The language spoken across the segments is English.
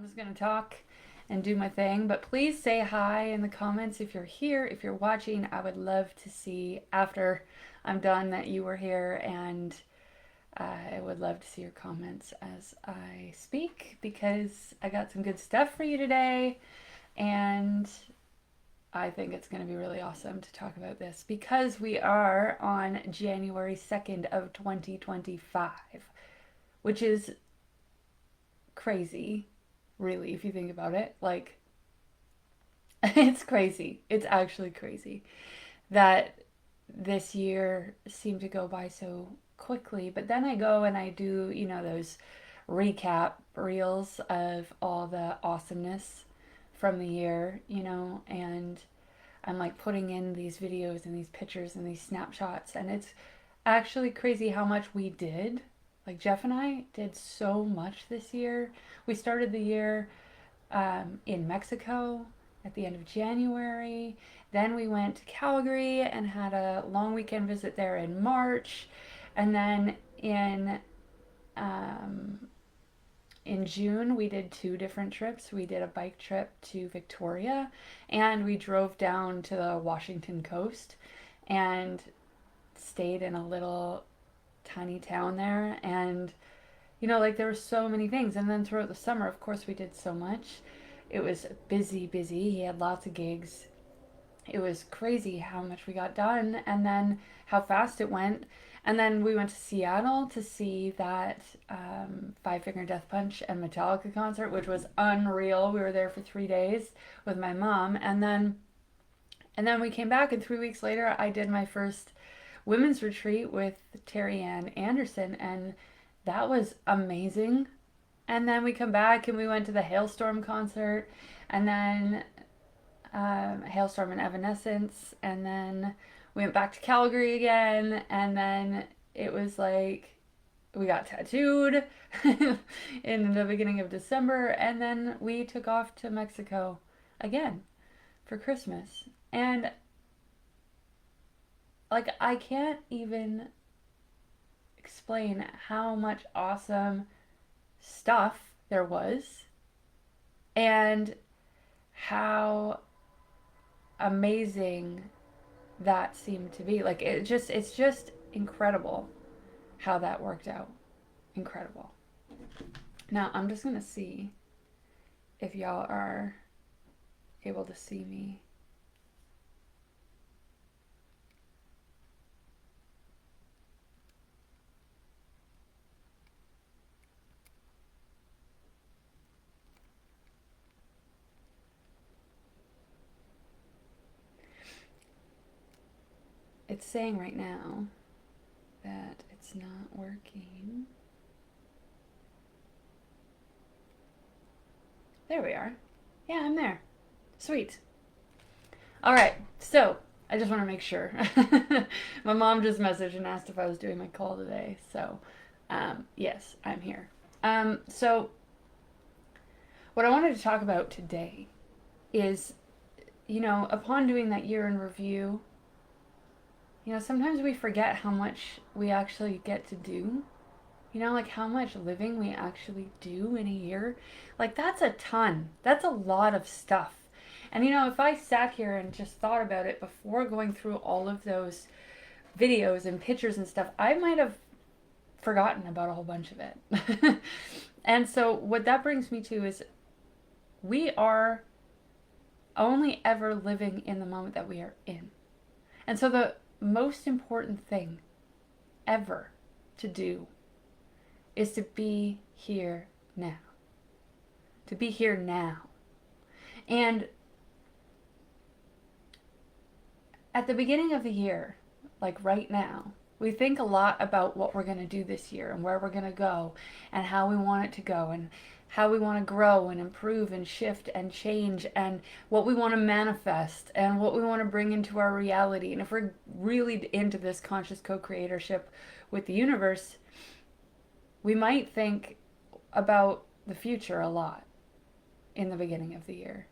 I'm just going to talk and do my thing, but please say hi in the comments if you're here, if you're watching. I would love to see after I'm done that you were here, and I would love to see your comments as I speak because I got some good stuff for you today, and I think it's going to be really awesome to talk about this because we are on January 2nd of 2025, which is crazy, really, if you think about it. Like, it's crazy. It's actually crazy that this year seemed to go by so quickly. But then I go and I do, those recap reels of all the awesomeness from the year, and I'm like putting in these videos and these pictures and these snapshots, and it's actually crazy how much we did. Like, Jeff and I did so much this year. We started the year in Mexico at the end of January. Then we went to Calgary and had a long weekend visit there in March. And then um, in June, we did two different trips. We did a bike trip to Victoria, and we drove down to the Washington coast and stayed in a little tiny town there. And like, there were so many things. And then throughout the summer, of course, we did so much. It was busy, busy. He had lots of gigs. It was crazy how much we got done and then how fast it went. And then we went to Seattle to see that Five Finger Death Punch and Metallica concert, which was unreal. We were there for 3 days with my mom. And then we came back, and 3 weeks later, I did my first women's retreat with Terry Ann Anderson, and that was amazing. And then we come back and we went to the Hailstorm concert, and then Hailstorm and Evanescence, and then we went back to Calgary again, and then it was like we got tattooed in the beginning of December, and then we took off to Mexico again for Christmas. And like, I can't even explain how much awesome stuff there was and how amazing that seemed to be. Like, it's just incredible how that worked out. Incredible. Now, I'm just going to see if y'all are able to see me. It's saying right now that it's not working. There we are. Yeah, I'm there. Sweet. All right, so I just want to make sure. My mom just messaged and asked if I was doing my call today. So, yes, I'm here. So, what I wanted to talk about today is, upon doing that year in review, sometimes we forget how much we actually get to do. Like, how much living we actually do in a year. Like, that's a ton. That's a lot of stuff. And if I sat here and just thought about it before going through all of those videos and pictures and stuff, I might have forgotten about a whole bunch of it. And so what that brings me to is we are only ever living in the moment that we are in. And so the most important thing ever to do is to be here now. To be here now. And at the beginning of the year, like right now, we think a lot about what we're going to do this year and where we're going to go and how we want it to go and how we want to grow and improve and shift and change and what we want to manifest and what we want to bring into our reality. And if we're really into this conscious co-creatorship with the universe, we might think about the future a lot in the beginning of the year.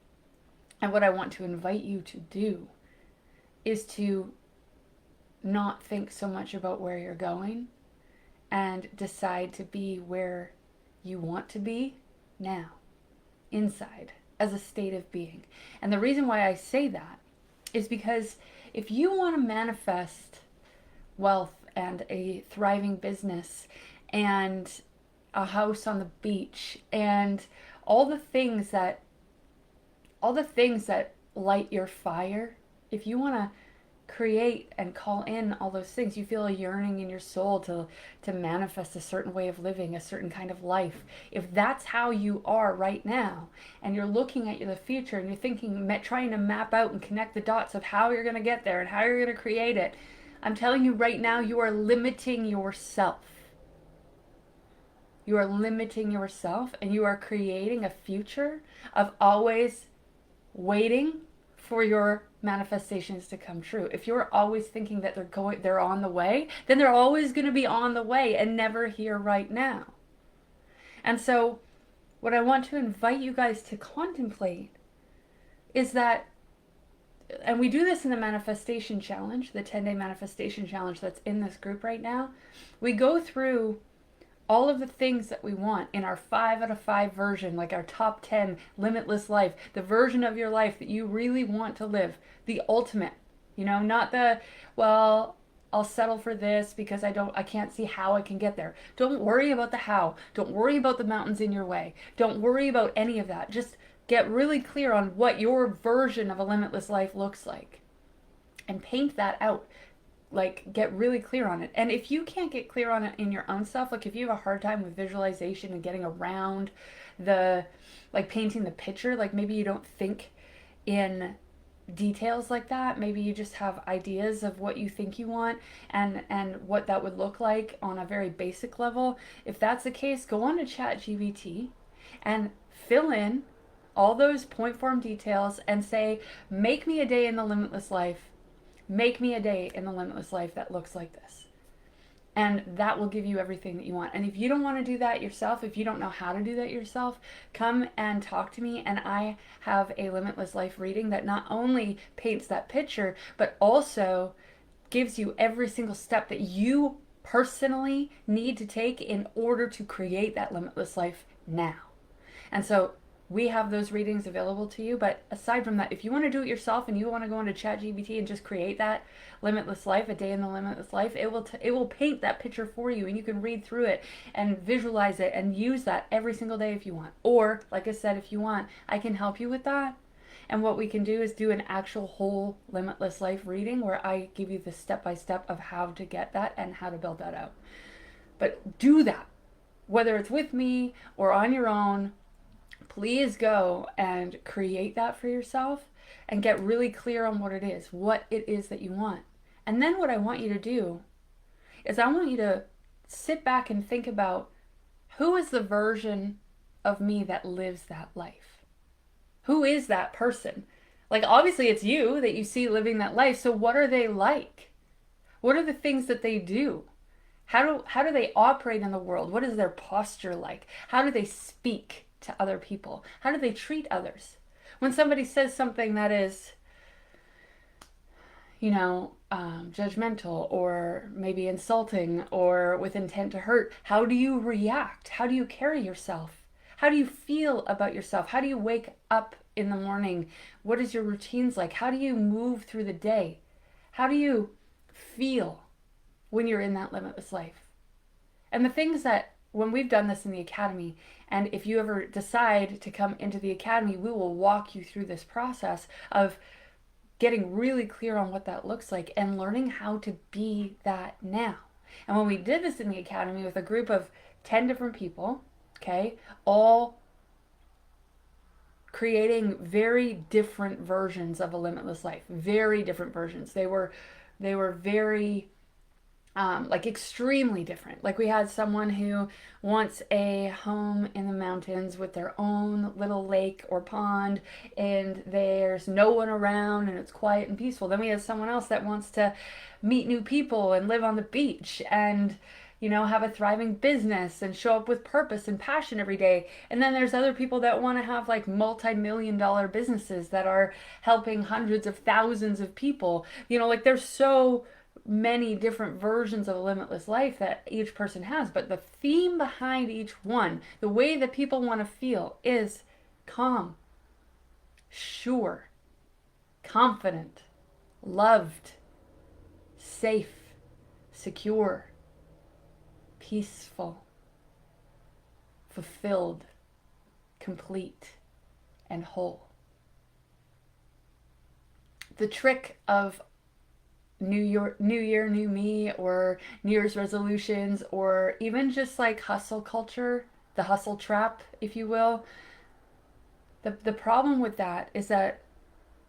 And what I want to invite you to do is to not think so much about where you're going and decide to be where you want to be now. inside as a state of being. And the reason why I say that is because if you want to manifest wealth and a thriving business and a house on the beach and all the things that light your fire, if you want to create and call in all those things, you feel a yearning in your soul to manifest a certain way of living, a certain kind of life. If that's how you are right now, and you're looking at the future and you're thinking, trying to map out and connect the dots of how you're going to get there and how you're going to create it, I'm telling you right now, you are limiting yourself. You are limiting yourself, and you are creating a future of always waiting for your manifestations to come true. If you're always thinking that they're on the way, then they're always going to be on the way and never here right now. And so what I want to invite you guys to contemplate is that, and we do this in the manifestation challenge, the 10-day manifestation challenge that's in this group right now. We go through all of the things that we want in our 5 out of 5 version, like our top 10 limitless life, the version of your life that you really want to live, the ultimate, not the, well, I'll settle for this because I can't see how I can get there. Don't worry about the how. Don't worry about the mountains in your way. Don't worry about any of that. Just get really clear on what your version of a limitless life looks like and paint that out. Like, get really clear on it. And if you can't get clear on it in your own self, like if you have a hard time with visualization and getting around painting the picture, like maybe you don't think in details like that, maybe you just have ideas of what you think you want and what that would look like on a very basic level. If that's the case, go on to ChatGPT and fill in all those point form details and say, make me a day in the limitless life. Make me a day in the limitless life that looks like this. And that will give you everything that you want. And if you don't want to do that yourself, if you don't know how to do that yourself, come and talk to me. And I have a limitless life reading that not only paints that picture, but also gives you every single step that you personally need to take in order to create that limitless life now. And so we have those readings available to you. But aside from that, if you want to do it yourself and you want to go into ChatGPT and just create that limitless life, a day in the limitless life, it will paint that picture for you, and you can read through it and visualize it and use that every single day if you want. Or, like I said, if you want, I can help you with that. And what we can do is do an actual whole limitless life reading where I give you the step-by-step of how to get that and how to build that out. But do that, whether it's with me or on your own. Please go and create that for yourself and get really clear on what it is that you want. And then what I want you to do is I want you to sit back and think about, who is the version of me that lives that life? Who is that person? Like, obviously it's you that you see living that life. So what are they like? What are the things that they do? How do they operate in the world? What is their posture like? How do they speak to other people? How do they treat others? When somebody says something that is, judgmental or maybe insulting or with intent to hurt, how do you react? How do you carry yourself? How do you feel about yourself? How do you wake up in the morning? What is your routines like? How do you move through the day? How do you feel when you're in that limitless life? And the things that, when we've done this in the academy, and if you ever decide to come into the academy, we will walk you through this process of getting really clear on what that looks like and learning how to be that now. And when we did this in the academy with a group of 10 different people, okay, all creating very different versions of a limitless life, very different versions. They were very extremely different. Like, we had someone who wants a home in the mountains with their own little lake or pond, and there's no one around and it's quiet and peaceful. Then we have someone else that wants to meet new people and live on the beach and, have a thriving business and show up with purpose and passion every day. And then there's other people that want to have like multi-million-dollar businesses that are helping hundreds of thousands of people. There's so many different versions of a limitless life that each person has, but the theme behind each one, the way that people want to feel, is calm, sure, confident, loved, safe, secure, peaceful, fulfilled, complete, and whole. The trick of New Year, New Me, or New Year's resolutions, or even just like hustle culture, the hustle trap, if you will. The problem with that is that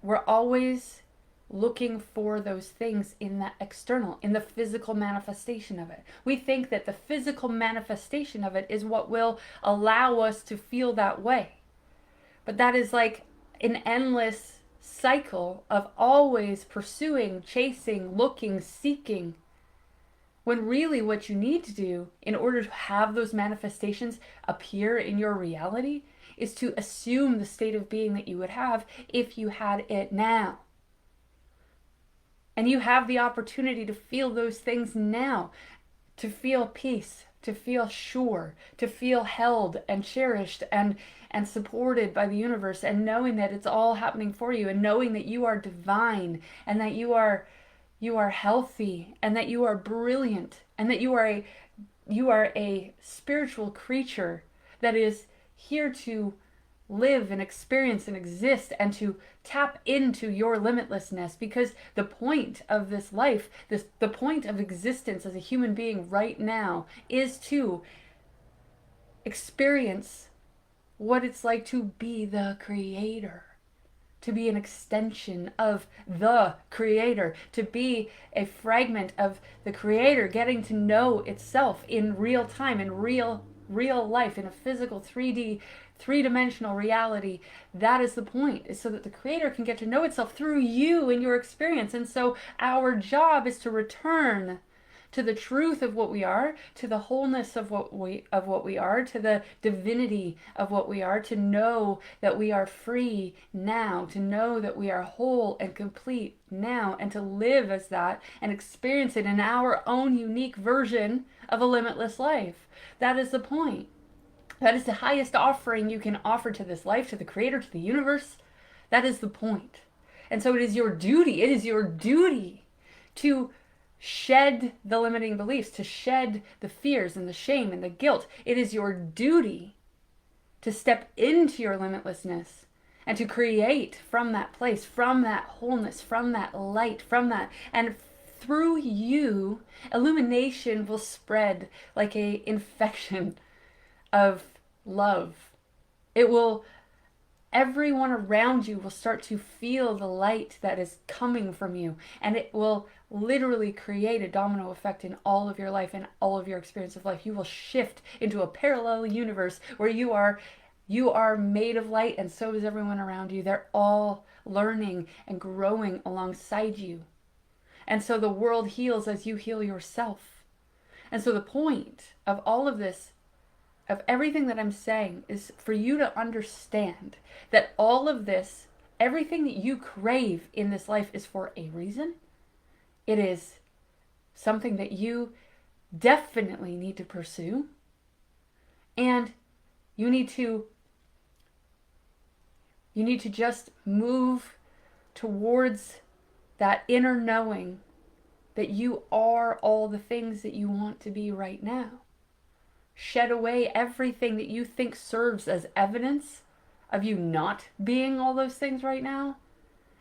we're always looking for those things in the external, in the physical manifestation of it. We think that the physical manifestation of it is what will allow us to feel that way. But that is like an endless cycle of always pursuing, chasing, looking, seeking, when really what you need to do in order to have those manifestations appear in your reality is to assume the state of being that you would have if you had it now. And you have the opportunity to feel those things now, to feel peace, to feel sure, to feel held and cherished and supported by the universe, and knowing that it's all happening for you, and knowing that you are divine, and that you are healthy, and that you are brilliant, and that you are a spiritual creature that is here to live and experience and exist, and to tap into your limitlessness. Because the point of this life, the point of existence as a human being right now, is to experience what it's like to be the creator, to be an extension of the creator, to be a fragment of the creator getting to know itself in real time, in real life, in a physical 3D, three-dimensional reality. That is the point, is so that the creator can get to know itself through you and your experience. And so our job is to return to the truth of what we are, to the wholeness of what we are, to the divinity of what we are, to know that we are free now, to know that we are whole and complete now, and to live as that and experience it in our own unique version of a limitless life. That is the point. That is the highest offering you can offer to this life, to the creator, to the universe. That is the point. And so it is your duty to shed the limiting beliefs, to shed the fears and the shame and the guilt. It is your duty to step into your limitlessness and to create from that place, from that wholeness, from that light, from that. And through you, illumination will spread like an infection of love. Everyone around you will start to feel the light that is coming from you, and it will literally create a domino effect in all of your life and all of your experience of life. You will shift into a parallel universe where you are made of light, and so is everyone around you. They're all learning and growing alongside you. And so the world heals as you heal yourself. And so the point of all of this, of everything that I'm saying, is for you to understand that all of this, everything that you crave in this life, is for a reason. It is something that you definitely need to pursue. And you need to just move towards that inner knowing that you are all the things that you want to be right now. Shed away everything that you think serves as evidence of you not being all those things right now,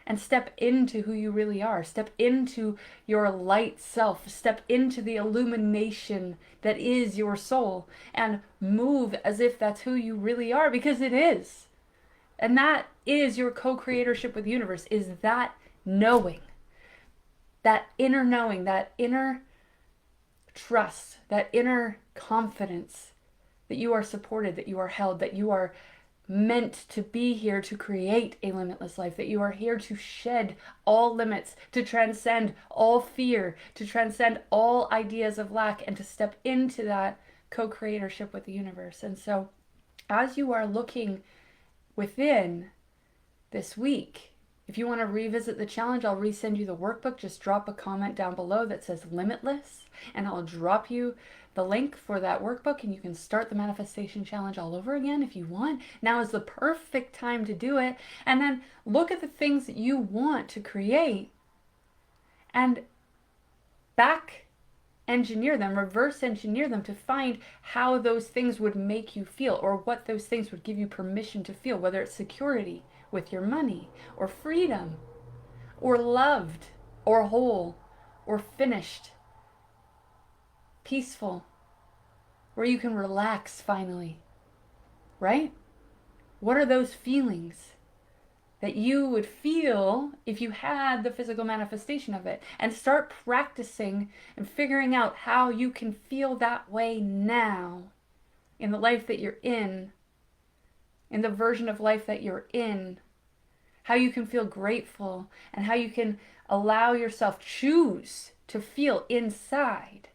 and step into who you really are. Step into your light self. Step into the illumination that is your soul, and move as if that's who you really are, because it is. And that is your co-creatorship with the universe, is that knowing, that inner knowing, that inner trust, that inner confidence that you are supported, that you are held, that you are meant to be here to create a limitless life, that you are here to shed all limits, to transcend all fear, to transcend all ideas of lack, and to step into that co-creatorship with the universe. And so as you are looking within this week, If you want to revisit the challenge, I'll resend you the workbook. Just drop a comment down below that says Limitless, and I'll drop you the link for that workbook, and you can start the manifestation challenge all over again if you want. Now is the perfect time to do it. And then look at the things that you want to create and back engineer them, reverse engineer them to find how those things would make you feel, or what those things would give you permission to feel, whether it's security with your money, or freedom, or loved, or whole, or finished, peaceful, where you can relax finally, right? What are those feelings that you would feel if you had the physical manifestation of it? And start practicing and figuring out how you can feel that way now in the life that you're in the version of life that you're in, how you can feel grateful, and how you can allow yourself choose to feel inside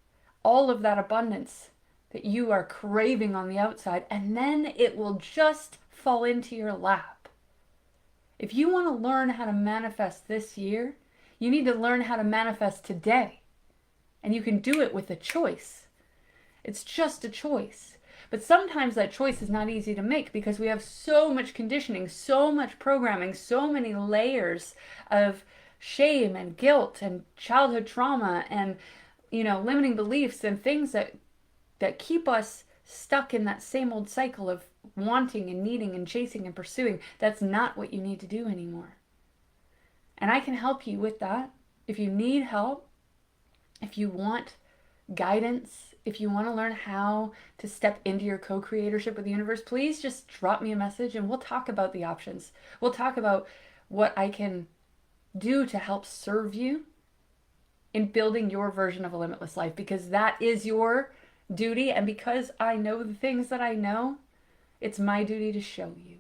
all of that abundance that you are craving on the outside, and then it will just fall into your lap. If you want to learn how to manifest this year, you need to learn how to manifest today. And you can do it with a choice. It's just a choice. But sometimes that choice is not easy to make because we have so much conditioning, so much programming, so many layers of shame and guilt and childhood trauma and, limiting beliefs and things that keep us stuck in that same old cycle of wanting and needing and chasing and pursuing. That's not what you need to do anymore. And I can help you with that. If you need help, if you want guidance, if you want to learn how to step into your co-creatorship with the universe, please just drop me a message and we'll talk about the options. We'll talk about what I can do to help serve you in building your version of a limitless life, because that is your duty. And because I know the things that I know, it's my duty to show you.